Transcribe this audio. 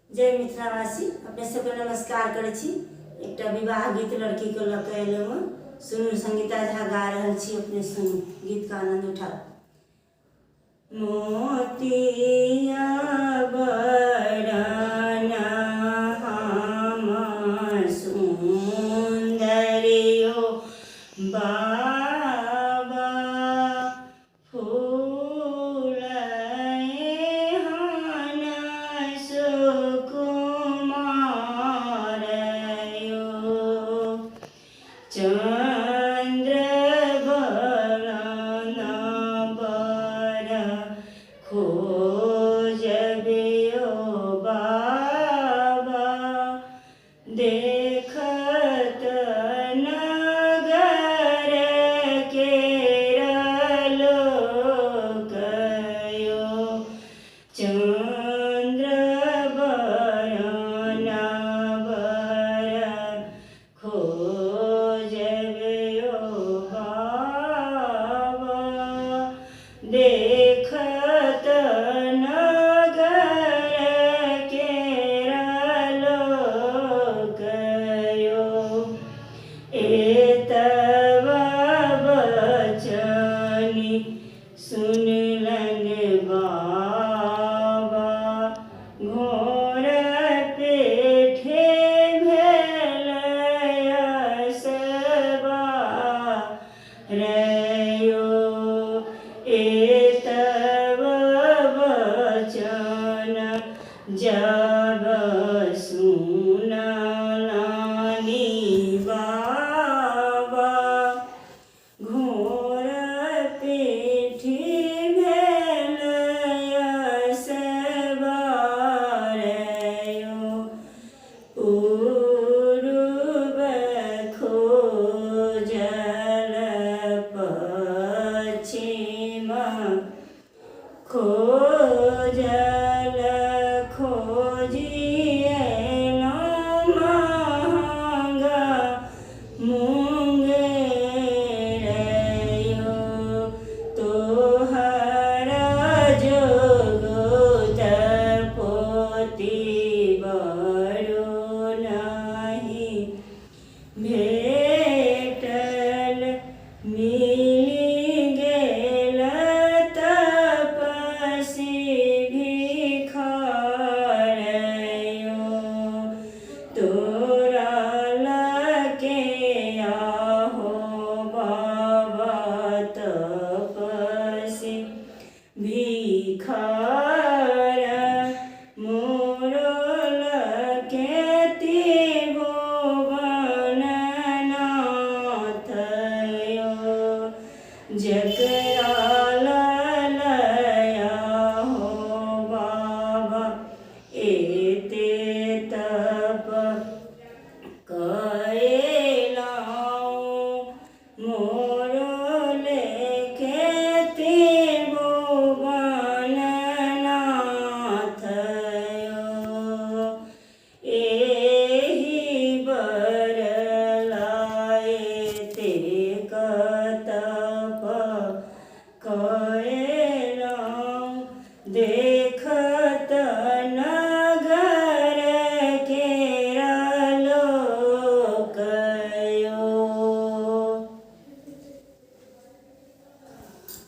जय मिथिलावासी अपने सबके नमस्कार करे छी। एकटा विवाह गीत लड़की के लऽ के एलहुँ। सुनू, संगीता झा गा रहल छी, अपने सुनू, गीत का आनंद उठाओ। मोतिया बरना हम सुंदरियो बाबा फूल चंद्र बरना बर खोजबियो बाबा देखत नगर के लोकयो। चंद्र बरना बर खोजबियो बाबा देखत नगर के लोकयो। एतवा बचनी सुनलन बाबा घोर पेठे भेलय सबा रयो। एतवा बचन जब सुना